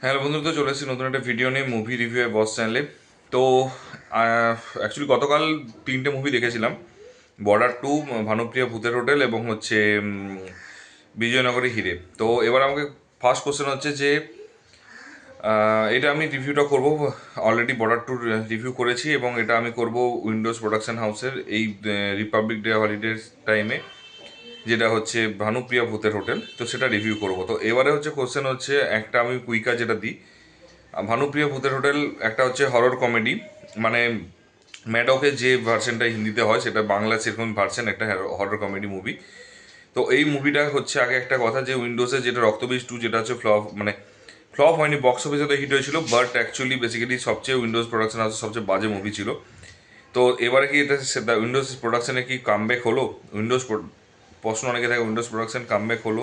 Hello বন্ধু, তো চলে এসেছি নতুন একটা ভিডিও নিয়ে মুভি রিভিউ এর বস চ্যানেলে। তো অ্যাকচুয়ালি গতকাল তিনটে মুভি দেখেছিলাম। বর্ডার 2, ভানুপ্রিয়া ভূতের হোটেল এবং হচ্ছে বিজয়নগরী হিরে। তো এবার আমাকে ফার্স্ট কোশ্চেন হচ্ছে যে এটা আমি রিভিউটা করব। অলরেডি বর্ডার 2 রিভিউ করেছি এবং এটা আমি করব উইন্ডোজ প্রোডাকশন হাউসের এই রিপাবলিক ডে হলিডের টাইমে, যেটা হচ্ছে ভানুপ্রিয়া ভূতের হোটেল। তো সেটা রিভিউ করব। তো এবারে হচ্ছে কোশ্চেন হচ্ছে, একটা আমি কুইকা যেটা দিই, ভানুপ্রিয়া ভূতের হোটেল একটা হচ্ছে হরর কমেডি, মানে ম্যাডকের যে ভার্সনটা হিন্দিতে হয় সেটা বাংলা সেরকম ভার্সন, একটা হরর কমেডি মুভি। তো এই মুভিটা হচ্ছে, আগে একটা কথা, যে উইন্ডোজে যেটা রক্তবীজ 2 যেটা হচ্ছে ফ্লপ, মানে ফ্লপ হয়নি, বক্স অফিসে তো হিট হয়েছিল, বাট অ্যাকচুয়ালি বেসিক্যালি সবচেয়ে উইন্ডোজ প্রোডাকশন হাউসের সবচেয়ে বাজে মুভি ছিল। তো এবারে কি এটা উইন্ডোজ প্রোডাকশনে কি কামব্যাক হলো? প্রশ্ন অনেকে থাকে, উইন্ডোজ প্রোডাকশন কামব্যাক হলো?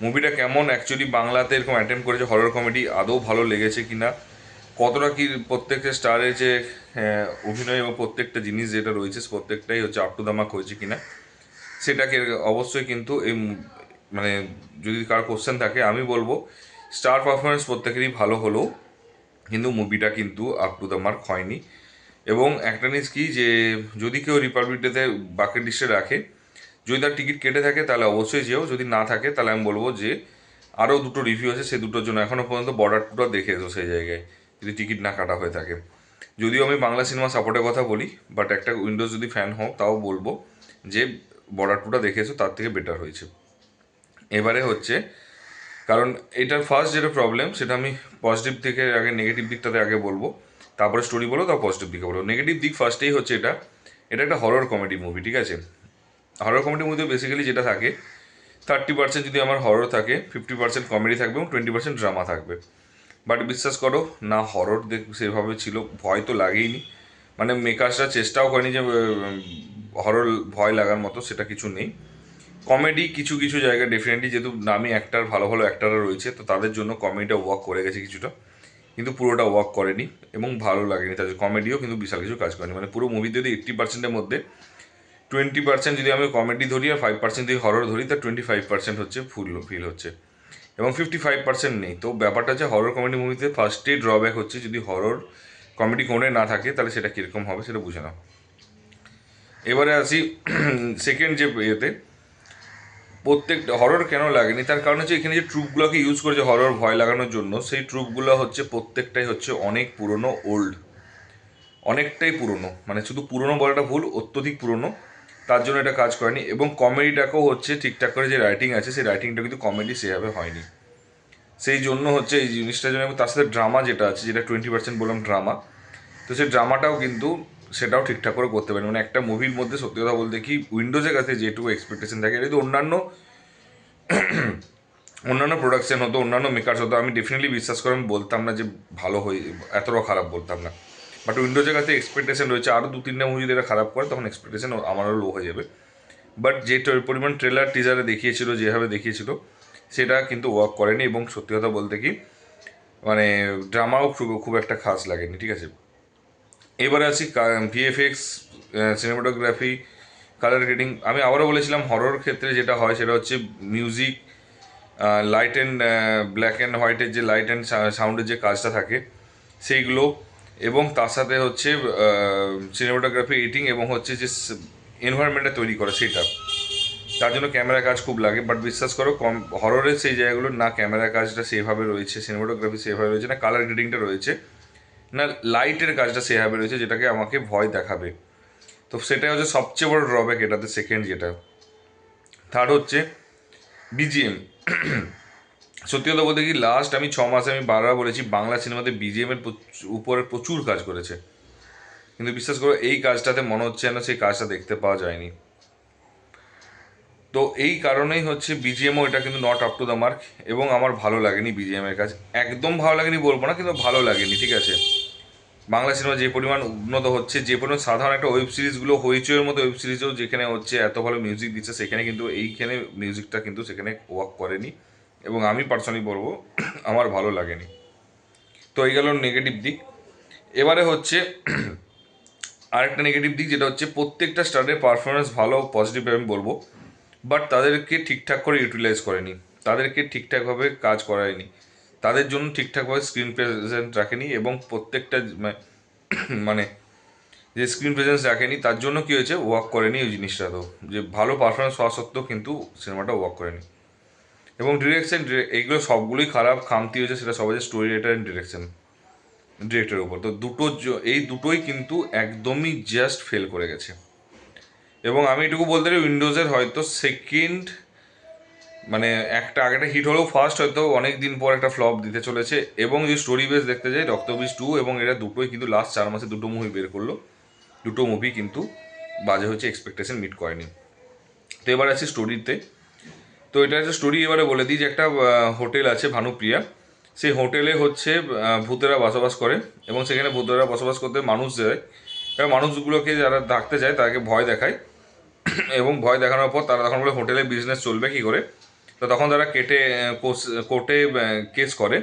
মুভিটা কেমন অ্যাকচুয়ালি বাংলাতে এরকম অ্যাটেম্প করেছে হরর কমেডি, আদৌ ভালো লেগেছে কিনা, কতটা কি প্রত্যেকটা স্টারের যে অভিনয় এবং প্রত্যেকটা জিনিস যেটা রয়েছে প্রত্যেকটাই হচ্ছে আপ টু দ্য মার্ক হয়েছে কিনা, সেটাকে অবশ্যই কিন্তু এই মানে যদি কার কোশ্চেন থাকে, আমি বলবো স্টার পারফরমেন্স প্রত্যেকেরই ভালো হলেও কিন্তু মুভিটা কিন্তু আপ টু দ্য মার্ক হয়নি। এবং একটা জিনিস কি, যে যদি কেউ রিপাবলিক ডেতে বাকেট লিস্টে রাখে, যদি তার টিকিট কেটে থাকে তাহলে অবশ্যই যেও, যদি না থাকে তাহলে আমি বলবো যে আরও দুটো রিভিউ আছে, সেই দুটোর জন্য এখনও পর্যন্ত বর্ডার 2টা দেখে এসো সেই জায়গায়, যদি টিকিট না কাটা হয়ে থাকে। যদিও আমি বাংলা সিনেমা সাপোর্টের কথা বলি, বাট একটা উইন্ডোজ যদি ফ্যান হও তাও বলবো যে বর্ডার 2টা দেখে এসো, তার থেকে বেটার হয়েছে। এবারে হচ্ছে, কারণ এটার ফার্স্ট যেটা প্রবলেম, সেটা আমি পজিটিভ থেকে আগে নেগেটিভ দিকটাতে আগে বলবো, তারপরে স্টোরি বলো, তার পজিটিভ দিকে বলবো। নেগেটিভ দিক ফার্স্টেই হচ্ছে, এটা এটা একটা হরর কমেডি মুভি, ঠিক আছে? হরর কমেডির মধ্যে বেসিক্যালি যেটা থাকে, 30% যদি আমার হরর থাকে, 50% কমেডি থাকবে এবং 20% ড্রামা থাকবে। বাট বিশ্বাস করো না, হরর সেভাবে ছিল, ভয় তো লাগেইনি। মানে মেকার্সরা চেষ্টাও করেনি যে হরর ভয় লাগার মতো, সেটা কিছু নেই। কমেডি কিছু কিছু জায়গায় ডেফিনেটলি, যেহেতু নামি অ্যাক্টার, ভালো ভালো অ্যাক্টাররা রয়েছে, তো তাদের জন্য কমেডিটা ওয়ার্ক করে গেছে কিছুটা, কিন্তু পুরোটা ওয়ার্ক করেনি এবং ভালো লাগেনি। তাদের কমেডিও কিন্তু বিশাল কিছু কাজ করেনি। মানে পুরো মুভি যদি 80%-এর মধ্যে 20% যদি আমি কমেডি ধরি আর 5% যদি হরর ধরি, তার 25% হচ্ছে ফুল ফিল হচ্ছে এবং 55% নেই। তো ব্যাপারটা হচ্ছে, হরর কমেডি মুভিতে ফার্স্টেই ড্রব্যাক হচ্ছে, যদি হরর কমেডি কোণে না থাকে তাহলে সেটা কীরকম হবে সেটা বুঝে নাও। এবারে আসি সেকেন্ড যে ইয়েতে, প্রত্যেকটা হরর কেন লাগেনি, তার কারণ হচ্ছে এখানে যে ট্রুপগুলোকে ইউজ করেছে হরর ভয় লাগানোর জন্য, সেই ট্রুপগুলো হচ্ছে প্রত্যেকটাই হচ্ছে অনেক পুরনো, ওল্ড, অনেকটাই পুরনো। মানে শুধু পুরনো বলাটা ভুল, অত্যধিক পুরনো, তার জন্য এটা কাজ করেনি। এবং কমেডিটাকেও হচ্ছে ঠিকঠাক করে যে রাইটিং আছে, সেই রাইটিংটা কিন্তু কমেডি সেভাবে হয়নি, সেই জন্য হচ্ছে এই জিনিসটার জন্য। এবং তার সাথে ড্রামা যেটা আছে, যেটা 20% বললাম ড্রামা, তো সেই ড্রামাটাও কিন্তু সেটাও ঠিকঠাক করে করতে পারেন। মানে একটা মুভির মধ্যে সত্যি কথা বলতে কি, উইন্ডোজের কাছে যেটুকু এক্সপেকটেশন থাকে, এটা যদি অন্যান্য অন্যান্য প্রোডাকশন হতো, অন্যান্য মেকার্স হতো, আমি ডেফিনেটলি বিশ্বাস করে আমি বলতাম না যে ভালো হয়ে, এতটাও খারাপ বলতাম না। বাট উইন্ডোজের কাছে এক্সপেকটেশন রয়েছে, আরও 2-3টা মুভি যদি এরা খারাপ করে তখন এক্সপেকটেশন আমারও লো হয়ে যাবে। বাট যে পরিমাণ ট্রেলার টিজারে দেখিয়েছিল, যেভাবে দেখিয়েছিল, সেটা কিন্তু ওয়ার্ক করেনি। এবং সত্যি কথা বলতে কি, মানে ড্রামাও খুব একটা খাস লাগেনি, ঠিক আছে? এবারে আছি ভিএফএক্স, সিনেমাটোগ্রাফি, কালার গ্রেডিং। আমি আবারও বলেছিলাম, হরর ক্ষেত্রে যেটা হয় সেটা হচ্ছে music, light and black and হোয়াইটের যে লাইট অ্যান্ড সাউন্ডের যে কাজটা থাকে সেইগুলো, এবং তার সাথে হচ্ছে সিনেমাটোগ্রাফি, এডিটিং, এবং হচ্ছে যে এনভায়রনমেন্টটা তৈরি করে সেটা, তার জন্য ক্যামেরা কাজ খুব লাগে। বাট বিশ্বাস করো, হররের সেই জায়গাগুলো না ক্যামেরা কাজটা সেভাবে রয়েছে, সিনেমাটোগ্রাফি সেভাবে রয়েছে না, কালার গ্রেডিংটা রয়েছে না, লাইটের কাজটা সেভাবে রয়েছে যেটাকে আমাকে ভয় দেখাবে। তো সেটাই হচ্ছে সবচেয়ে বড় ড্রব্যাক এটাতে, সেকেন্ড যেটা। থার্ড হচ্ছে বিজিএম। সত্যি কথা বলতে কি, লাস্ট আমি 6 মাসে আমি বারবার বলেছি, বাংলা সিনেমাতে বিজিএম এর উপরে প্রচুর কাজ করেছে, কিন্তু বিশ্বাস করো এই কাজটাতে মনে হচ্ছে না সেই কাজটা দেখতে পাওয়া যায়নি। তো এই কারণেই হচ্ছে বিজিএমও এটা কিন্তু not up to the mark, এবং আমার ভালো লাগেনি বিজিএম এর কাজ, একদম ভালো লাগেনি বলবো না, কিন্তু ভালো লাগেনি, ঠিক আছে? বাংলা সিনেমা যে পরিমাণ উন্নত হচ্ছে, যে পরিমাণ সাধারণ একটা ওয়েব সিরিজগুলো, হইচইয়ের মতো ওয়েব সিরিজও যেখানে হচ্ছে এত ভালো মিউজিক দিচ্ছে, সেখানে কিন্তু এইখানে মিউজিকটা কিন্তু সেখানে ওয়ার্ক করেনি, এবং আমি পার্সোনালি বলবো আমার ভালো লাগেনি। তো এই গেল নেগেটিভ দিক। এবারে হচ্ছে আরেকটা নেগেটিভ দিক, যেটা হচ্ছে প্রত্যেকটা স্টারের পারফরমেন্স ভালো, পজিটিভ আমি বলবো, বাট তাদেরকে ঠিকঠাক করে ইউটিলাইজ করেনি, তাদেরকে ঠিকঠাকভাবে কাজ করায়নি। তাদের জন্য ঠিকঠাকভাবে স্ক্রিন প্রেজেন্ট রাখেনি, এবং প্রত্যেকটা মানে যে স্ক্রিন প্রেজেন্স রাখেনি তার জন্য কী হয়েছে, ওয়ার্ক করেনি ওই জিনিসটা। তো যে ভালো পারফরমেন্স হওয়া সত্ত্বেও কিন্তু সিনেমাটা ওয়ার্ক করেনি। এবং ডিরেকশন, এইগুলো সবগুলোই খারাপ, খামতি হয়েছে, সেটা সব হচ্ছে স্টোরি রাইটার অ্যান্ড ডিরেক্টরের উপর। তো এই দুটোই কিন্তু একদমই জাস্ট ফেল করে গেছে। এবং আমি এটুকু বলতে পারি উইন্ডোজের হয়তো সেকেন্ড, মানে একটা আগেটা হিট হলেও ফার্স্ট হয়তো অনেক দিন পর একটা ফ্লপ দিতে চলেছে। এবং যে স্টোরি বেস দেখতে যাই, রক্তবীজ 2 এবং এরা দুটোই কিন্তু লাস্ট 4 মাসে দুটো মুভি বের করলো, দুটো মুভি কিন্তু বাজে হচ্ছে, এক্সপেকটেশন মিট করেনি। তো এবার আছে স্টোরিতে। তো এটা হচ্ছে স্টোরি, এবারে বলে দিই যে একটা হোটেল আছে ভানুপ্রিয়া, সেই হোটেলে হচ্ছে ভূতেরা বসবাস করে, এবং সেখানে ভূতেরা বসবাস করতে মানুষ যায়, এবার মানুষগুলোকে যারা ডাকতে যায় তাদেরকে ভয় দেখায়, এবং ভয় দেখানোর পর তারা তখন বলে হোটেলের বিজনেস চলবে কী করে। তো তখন তারা কোর্টে কেস করে,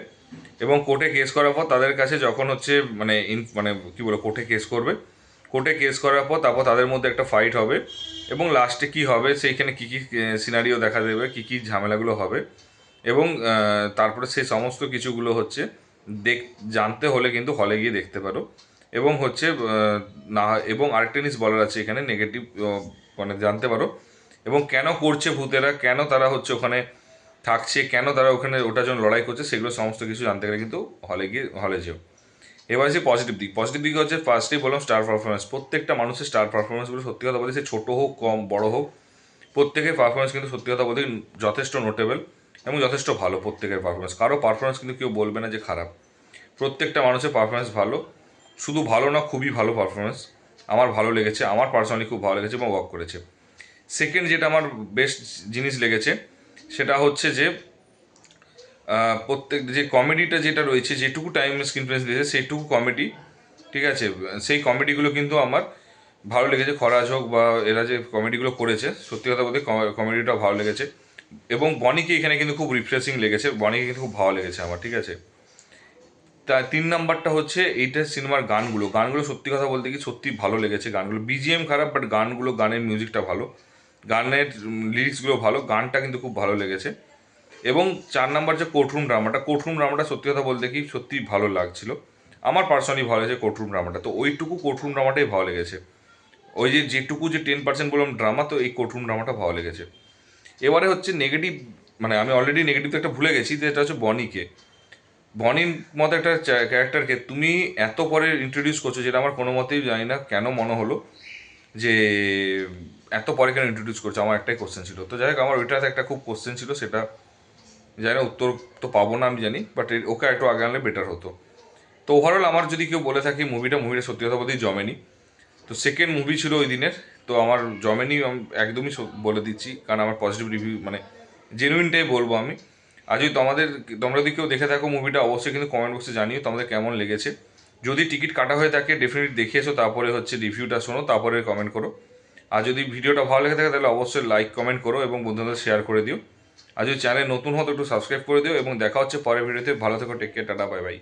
এবং কোর্টে কেস করার পর তাদের কাছে যখন হচ্ছে মানে কী বলে কোর্টে কেস করবে, কোর্টে কেস করার পর তারপর তাদের মধ্যে একটা ফাইট হবে, এবং লাস্টে কী হবে সেইখানে কী কী সিনারিও দেখা দেবে, কী কী ঝামেলাগুলো হবে, এবং তারপরে সেই সমস্ত কিছুগুলো হচ্ছে জানতে হলে কিন্তু হলে গিয়ে দেখতে পারো। এবং হচ্ছে না, এবং আরেকটা জিনিস বলার আছে এখানে নেগেটিভ, মানে জানতে পারো এবং কেন করছে ভূতেরা, কেন তারা হচ্ছে ওখানে থাকছে, কেন তারা ওখানে ওটার জন্য লড়াই করছে, সেগুলো সমস্ত কিছু জানতে গেলে কিন্তু হলে যেও। এবার আছে পজিটিভ দিক হচ্ছে ফার্স্টেই বললাম স্টার পারফরমেন্স, প্রত্যেকটা মানুষের স্টার পারফরমেন্সগুলো সত্যি কথা বলতে, সে ছোটো হোক কম বড় হোক, প্রত্যেকের পারফরমেন্স কিন্তু সত্যি কথা বলতে যথেষ্ট নোটেবল এবং যথেষ্ট ভালো। প্রত্যেকের পারফরমেন্স, কারো পারফরমেন্স কিন্তু কেউ বলবে না যে খারাপ, প্রত্যেকটা মানুষের পারফরমেন্স ভালো, শুধু ভালো না খুবই ভালো পারফরমেন্স। আমার ভালো লেগেছে, আমার পার্সোনালি খুব ভালো লেগেছে এবং ওয়ার্ক করেছে। সেকেন্ড যেটা আমার বেস্ট জিনিস লেগেছে সেটা হচ্ছে যে প্রত্যেক যে কমেডিটা যেটা রয়েছে, যেটুকু টাইম স্ক্রিন প্রেজেন্স দিয়েছে সেইটুকু কমেডি, ঠিক আছে, সেই কমেডিগুলো কিন্তু আমার ভালো লেগেছে। খরাজ হোক বা এরা যে কমেডিগুলো করেছে, সত্যি কথা বলতে কমেডিটা ভালো লেগেছে। এবং বনিকে এখানে কিন্তু খুব রিফ্রেশিং লেগেছে, বনিকে কিন্তু খুব ভালো লেগেছে আমার, ঠিক আছে। তা 3 নাম্বারটা হচ্ছে এইটা সিনেমার গানগুলো সত্যি কথা বলতে কি সত্যি ভালো লেগেছে। গানগুলো বিজিএম খারাপ, বাট গানের মিউজিকটা ভালো, গানের লিরিক্সগুলো ভালো, গানটা কিন্তু খুব ভালো লেগেছে। এবং 4 নাম্বার যে কোর্টরুম ড্রামাটা সত্যি কথা বলতে কি সত্যি ভালো লাগছিল, আমার পার্সোনালি ভালো লেগেছে কোর্টরুম ড্রামাটা। তো ওইটুকু কোর্টরুম ড্রামাটাই ভালো লেগেছে, ওই যেটুকু যে 10% বললাম ড্রামা, তো এই কোর্টরুম ড্রামাটা ভালো লেগেছে। এবারে হচ্ছে নেগেটিভ, মানে আমি অলরেডি নেগেটিভ তো একটা ভুলে গেছি, যেটা হচ্ছে বনির মতো একটা ক্যারেক্টারকে তুমি এত পরে ইন্ট্রোডিউস করছো, যেটা আমার কোনো মতেই জানি না কেন মনে হলো যে এত পরে কেন ইন্ট্রোডিউস করছো। আমার একটাই কোশ্চেন ছিল, তো যাই হোক আমার ওইটাতে একটা খুব কোশ্চেন ছিল, সেটা জানি না উত্তর তো পাবো না আমি জানি, বাট ওকে একটু আগে আনলে বেটার হতো। তো ওভারঅল আমার যদি কেউ বলে থাকি মুভিটা সত্যি কথা বলতেই জমেনি। তো সেকেন্ড মুভি ছিল ওই দিনের, তো আমার জমেনি একদমই বলে দিচ্ছি, কারণ আমার পজিটিভ রিভিউ মানে জেনুইনটাই বলবো আমি। আর যদি তোমরা যদি কেউ দেখে থাকো মুভিটা, অবশ্যই কিন্তু কমেন্ট বক্সে জানিও তোমাদের কেমন লেগেছে। যদি টিকিট কাটা হয়ে থাকে ডেফিনেটলি দেখে এসো, তারপরে হচ্ছে রিভিউটা শোনো, তারপরে কমেন্ট করো। আর যদি ভিডিওটা ভালো লেগে থাকে তাহলে অবশ্যই লাইক কমেন্ট করো এবং বন্ধুদের শেয়ার করে দিও। আর যদি চ্যানেল নতুন হতো একটু সাবস্ক্রাইব করে দিও, এবং দেখা হচ্ছে পরের ভিডিওতে। ভালো থেকো, take care, tata, bye by.